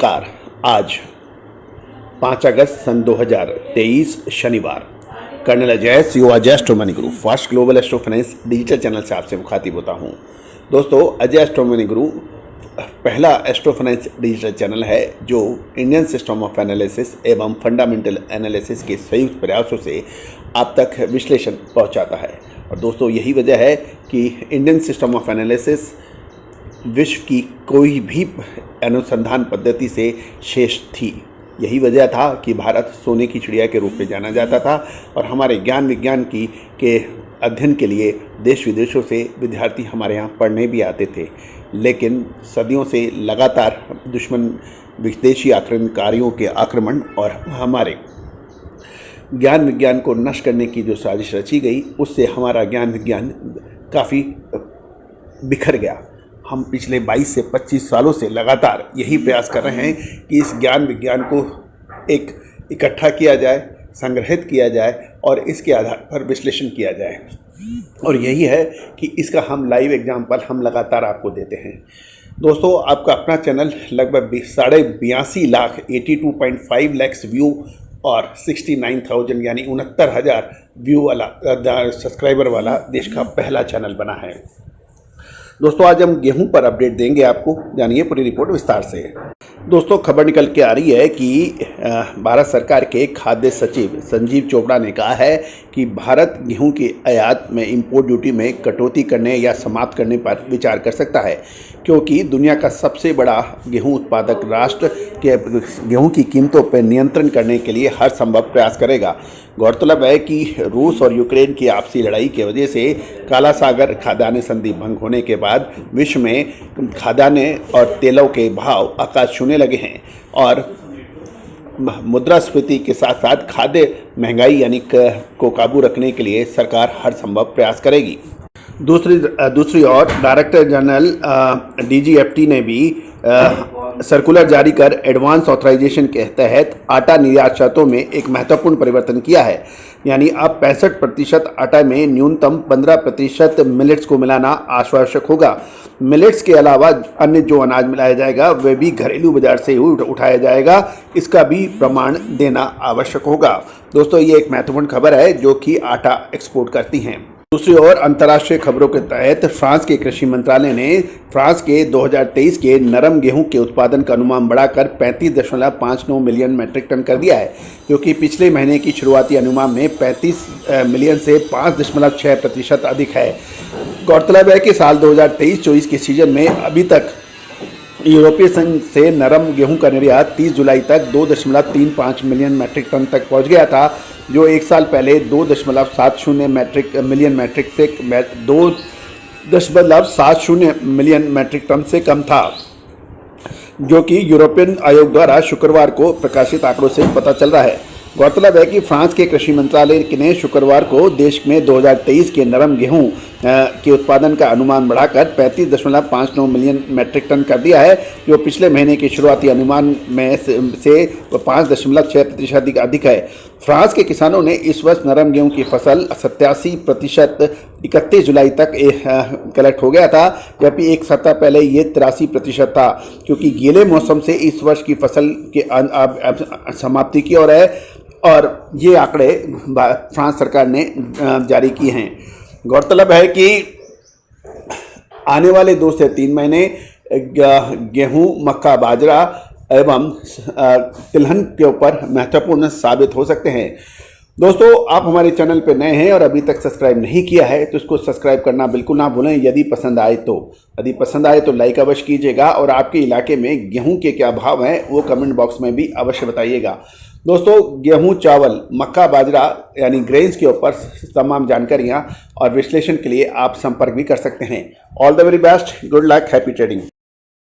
नमस्कार। आज 5 अगस्त सन 2023 शनिवार। कर्नल अजय युवा एस्ट्रो मनी गुरु fast global astro finance digital channel से आपसे मुखातिब होता हूं। दोस्तों, अजय एस्ट्रो मनी गुरु पहला एस्ट्रो फाइनेंस डिजिटल चैनल है जो इंडियन सिस्टम ऑफ एनालिसिस एवं फंडामेंटल एनालिसिस के संयुक्त प्रयासों से आप तक विश्लेषण पहुंचाता है। और दोस्तों, यही वजह है कि इंडियन सिस्टम ऑफ एनालिसिस विश्व की कोई भी अनुसंधान पद्धति से शेष थी। यही वजह था कि भारत सोने की चिड़िया के रूप में जाना जाता था और हमारे ज्ञान विज्ञान के अध्ययन के लिए देश विदेशों से विद्यार्थी हमारे यहाँ पढ़ने भी आते थे। लेकिन सदियों से लगातार दुश्मन विदेशी आक्रमणकारियों के आक्रमण और हमारे ज्ञान विज्ञान को नष्ट करने की जो साजिश रची गई, उससे हमारा ज्ञान विज्ञान काफ़ी बिखर गया। हम पिछले 22 से 25 सालों से लगातार यही प्रयास कर रहे हैं कि इस ज्ञान विज्ञान को एक इकट्ठा किया जाए, संग्रहित किया जाए और इसके आधार पर विश्लेषण किया जाए। और यही है कि इसका हम लाइव एग्जाम्पल हम लगातार आपको देते हैं। दोस्तों, आपका अपना चैनल लगभग 82.5 लाख 82.5 लाख व्यू और 69,000 यानी 69,000 व्यू वाला सब्सक्राइबर वाला देश का पहला चैनल बना है। दोस्तों, आज हम गेहूं पर अपडेट देंगे आपको, जानिए पूरी रिपोर्ट विस्तार से। दोस्तों, खबर निकल के आ रही है कि भारत सरकार के खाद्य सचिव संजीव चोपड़ा ने कहा है कि भारत गेहूं की आयात में इंपोर्ट ड्यूटी में कटौती करने या समाप्त करने पर विचार कर सकता है, क्योंकि दुनिया का सबसे बड़ा गेहूं उत्पादक राष्ट्र के गेहूं की कीमतों पर नियंत्रण करने के लिए हर संभव प्रयास करेगा। गौरतलब है कि रूस और यूक्रेन की आपसी लड़ाई की वजह से काला सागर खाद्यान्न संधि भंग होने के बाद विश्व में खाद्यान्न और तेलों के भाव आकाश छूने लगे हैं और मुद्रास्फीति के साथ साथ खाद्य महंगाई यानी को काबू रखने के लिए सरकार हर संभव प्रयास करेगी। दूसरी ओर डायरेक्टर जनरल DGFT ने भी सर्कुलर जारी कर एडवांस ऑथराइजेशन के तहत आटा निर्यात शर्तों में एक महत्वपूर्ण परिवर्तन किया है। यानी अब 65% आटा में न्यूनतम 15% मिलेट्स को मिलाना आवश्यक होगा। मिलेट्स के अलावा अन्य जो अनाज मिलाया जाएगा वह भी घरेलू बाजार से ही उठाया जाएगा, इसका भी प्रमाण देना आवश्यक होगा। दोस्तों, ये एक महत्वपूर्ण खबर है जो कि आटा एक्सपोर्ट करती हैं। दूसरी ओर अंतर्राष्ट्रीय खबरों के तहत फ्रांस के कृषि मंत्रालय ने फ्रांस के 2023 के नरम गेहूं के उत्पादन का अनुमान बढ़ाकर 35.59 मिलियन मैट्रिक टन कर दिया है, जो कि पिछले महीने की शुरुआती अनुमान में 35 मिलियन से 5.6% अधिक है। गौरतलब है कि साल 2023-24 के सीजन में अभी तक यूरोपीय संघ से नरम गेहूं का निर्यात 30 जुलाई तक 2.35 मिलियन मैट्रिक टन तक पहुंच गया था, जो एक साल पहले 2.70 मिलियन मैट्रिक टन से कम था, जो कि यूरोपियन आयोग द्वारा शुक्रवार को प्रकाशित आंकड़ों से पता चल रहा है। गौरतलब है कि फ्रांस के कृषि मंत्रालय ने शुक्रवार को देश में 2023 के नरम गेहूं के उत्पादन का अनुमान बढ़ाकर 35.59 मिलियन मैट्रिक टन कर दिया है, जो पिछले महीने के शुरुआती अनुमान में से 5.6% अधिक है। फ्रांस के किसानों ने इस वर्ष नरम गेहूं की फसल 87% 31 जुलाई तक कलेक्ट हो गया था, जबकि एक सप्ताह पहले ये 83% था, क्योंकि गीले मौसम से इस वर्ष की फसल के समाप्ति की ओर है और ये आंकड़े फ्रांस सरकार ने जारी किए हैं। गौरतलब है कि आने वाले 2 से 3 महीने गेहूं, मक्का, बाजरा एवं तिलहन के ऊपर महत्वपूर्ण साबित हो सकते हैं। दोस्तों, आप हमारे चैनल पर नए हैं और अभी तक सब्सक्राइब नहीं किया है तो इसको सब्सक्राइब करना बिल्कुल ना भूलें। यदि पसंद आए तो लाइक अवश्य कीजिएगा और आपके इलाके में गेहूं के क्या भाव हैं वो कमेंट बॉक्स में भी अवश्य बताइएगा। दोस्तों, गेहूं, चावल, मक्का, बाजरा यानी ग्रेन्स के ऊपर तमाम जानकारियां और विश्लेषण के लिए आप संपर्क भी कर सकते हैं। All the very best, good luck, happy trading.